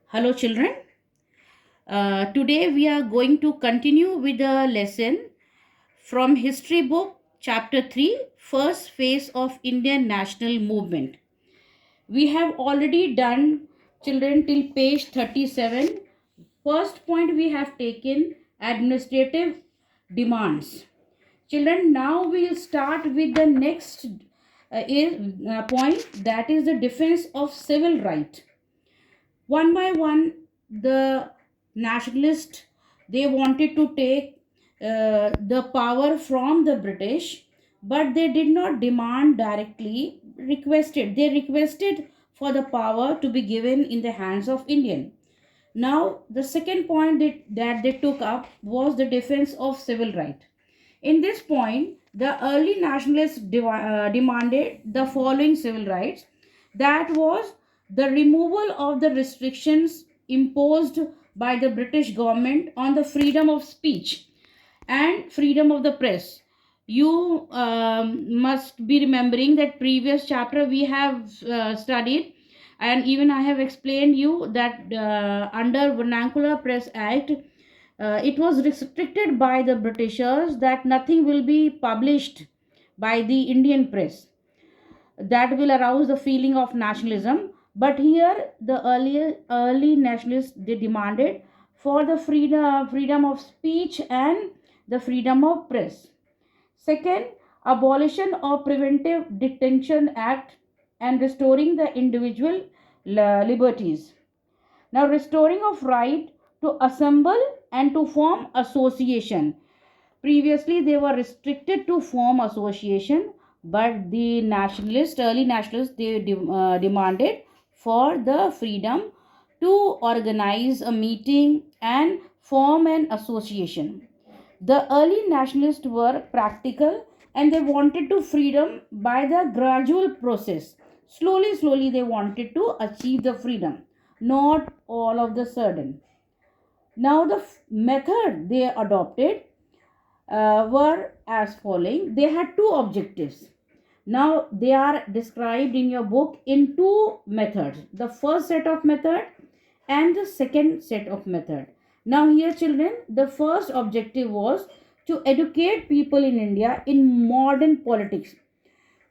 Hello, children. Today we are going to continue with the lesson from History Book, Chapter 3, First Phase of Indian National Movement. We have already done, children, till page 37. First point we have taken administrative demands. Children, now we'll start with the next point, that is the defense of civil right. One by one, the nationalists, they wanted to take the power from the British, but they did not demand directly. Requested for the power to be given in the hands of Indian. Now the second point that they took up was the defense of civil right. In this point, the early nationalists demanded the following civil rights. That was the removal of the restrictions imposed by the British government on the freedom of speech and freedom of the press. You must be remembering that previous chapter we have studied, and even I have explained you that under Vernacular Press Act, it was restricted by the Britishers that nothing will be published by the Indian press that will arouse the feeling of nationalism. But here, the early nationalists, they demanded for the freedom of speech and the freedom of press. Second, abolition of Preventive Detention Act and restoring the individual liberties. Now, restoring of right to assemble and to form association. Previously, they were restricted to form association, but the early nationalists, they demanded for the freedom to organize a meeting and form an association. The early nationalists were practical and they wanted to freedom by the gradual process. Slowly, they wanted to achieve the freedom, not all of the sudden. Now, the method they adopted were as following. They had two objectives. Now, they are described in your book in two methods, the first set of method and the second set of method. Now, here, children, the first objective was to educate people in India in modern politics.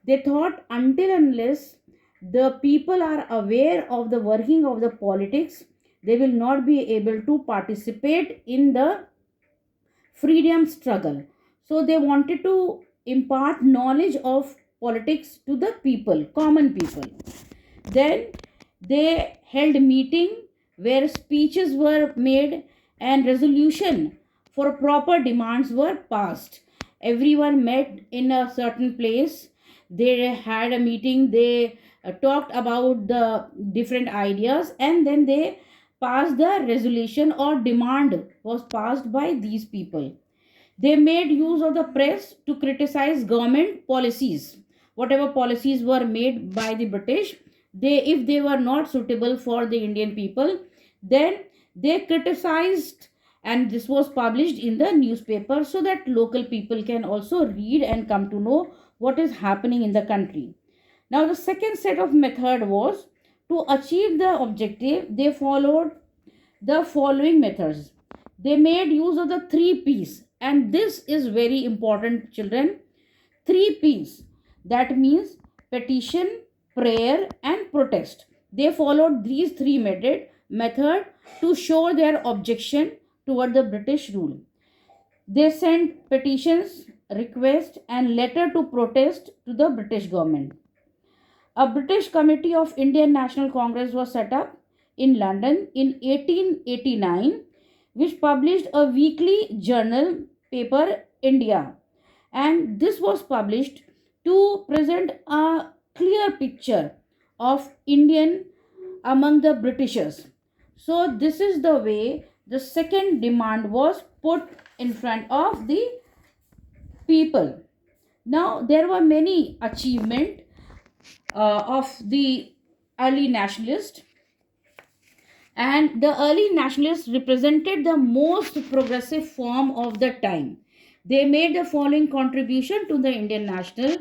They thought until unless the people are aware of the working of the politics, they will not be able to participate in the freedom struggle. So they wanted to impart knowledge of politics to the people, common people. Then they held meeting where speeches were made and resolution for proper demands were passed. Everyone met in a certain place. They had a meeting. They talked about the different ideas, and then they passed the resolution or demand was passed by these people. They made use of the press to criticize government policies. Whatever policies were made by the British, if they were not suitable for the Indian people, then they criticized, and this was published in the newspaper so that local people can also read and come to know what is happening in the country. Now, the second set of method was to achieve the objective. They followed the following methods. They made use of the three P's, and this is very important, children. Three P's, that means petition, prayer, and protest. They followed these three method to show their objection toward the British rule. They sent petitions, request, and letter to protest to the British government. A British Committee of Indian National Congress was set up in London in 1889, which published a weekly journal paper, India. And this was published to present a clear picture of Indian among the Britishers. So, this is the way the second demand was put in front of the people. Now, there were many achievements of the early nationalists, and the early nationalists represented the most progressive form of the time. They made the following contribution to the Indian national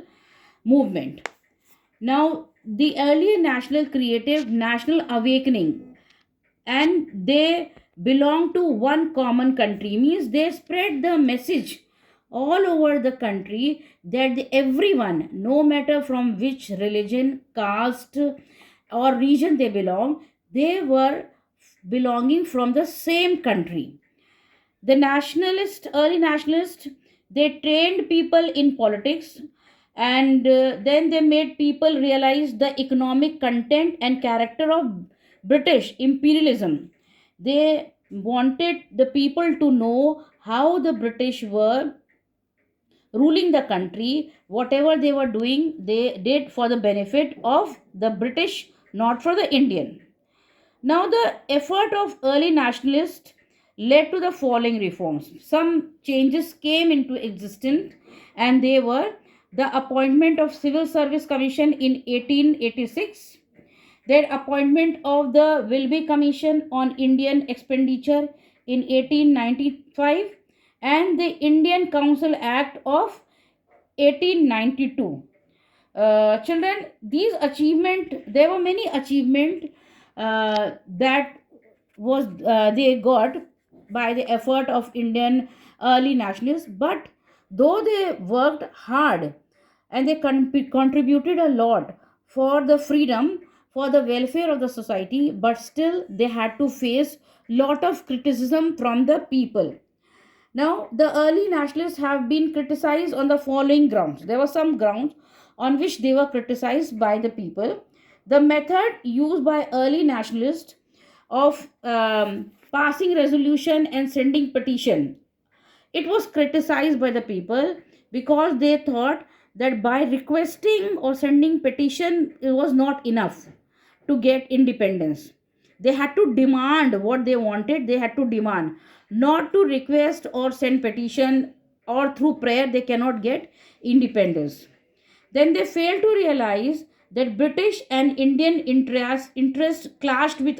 movement. Now, the early national creative national awakening, and they belong to one common country, means they spread the message all over the country that everyone, no matter from which religion, caste, or region they belong, they were belonging from the same country. The nationalist, early nationalists, they trained people in politics, and then they made people realize the economic content and character of British imperialism. They wanted the people to know how the British were ruling the country. Whatever they were doing, they did for the benefit of the British, not for the Indian. Now, the effort of early nationalists led to the following reforms. Some changes came into existence, and they were the appointment of Civil Service Commission in 1886, their appointment of the Wilby Commission on Indian Expenditure in 1895, and the Indian Council Act of 1892. Children, these achievement, there were many achievement that was they got by the effort of Indian early nationalists, but though they worked hard and they contributed a lot for the freedom, for the welfare of the society, but still they had to face lot of criticism from the people. Now, the early nationalists have been criticized on the following grounds. There were some grounds on which they were criticized by the people. The method used by early nationalists of passing resolution and sending petition, it was criticized by the people because they thought that by requesting or sending petition, it was not enough to get independence. They had to demand what they wanted. They had to demand, not to request or send petition, or through prayer they cannot get independence. Then they failed to realize that British and Indian interest clashed with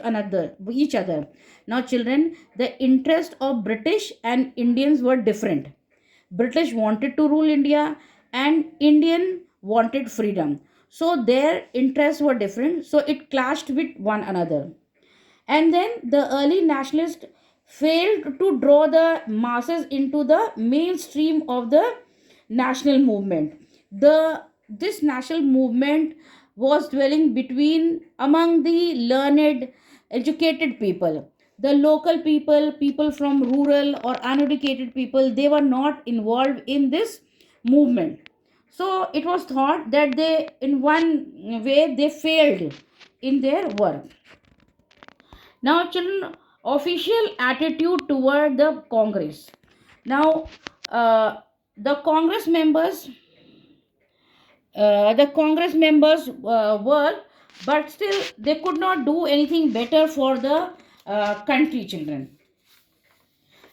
each other. Now, children, the interest of British and Indians were different. British wanted to rule India, and Indian wanted freedom. So their interests were different. So it clashed with one another. And then the early nationalists failed to draw the masses into the mainstream of the national movement. The this national movement was dwelling between among the learned, educated people. The local people, people from rural or uneducated people, they were not involved in this movement. So it was thought that they, in one way, they failed in their work. Now, children, official attitude toward the Congress. Now, the Congress members, were, but still they could not do anything better for the country. Children.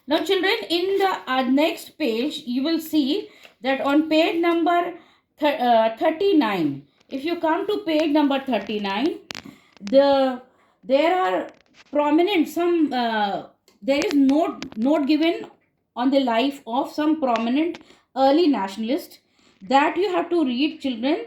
Now, children, in the next page, you will see that on page number 39. If you come to page number 39, there are prominent some there is note given on the life of some prominent early nationalist that you have to read, children,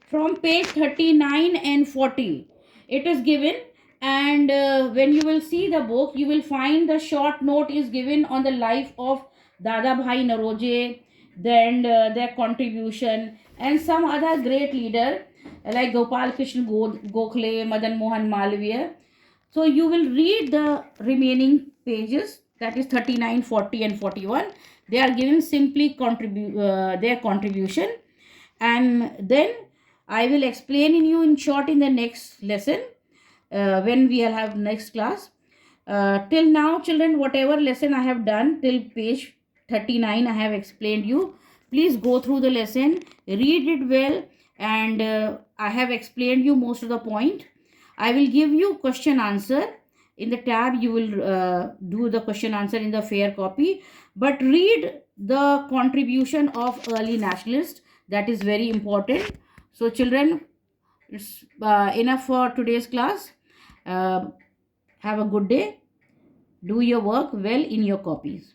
from page 39 and 40. It is given, and when you will see the book, you will find the short note is given on the life of Dada Bhai Naroje, then their contribution, and some other great leader like Gopal Krishna Gokhale, Madan Mohan Malviya. So you will read the remaining pages, that is 39, 40, and 41. They are given simply their contribution, and then I will explain in you in short in the next lesson when we will have next class. Till now, children, whatever lesson I have done till page 39, I have explained you. Please go through the lesson, read it well, and I have explained you most of the point. I will give you question answer. In the tab, you will do the question answer in the fair copy. But read the contribution of early nationalists. That is very important. So, children, it's enough for today's class. Have a good day. Do your work well in your copies.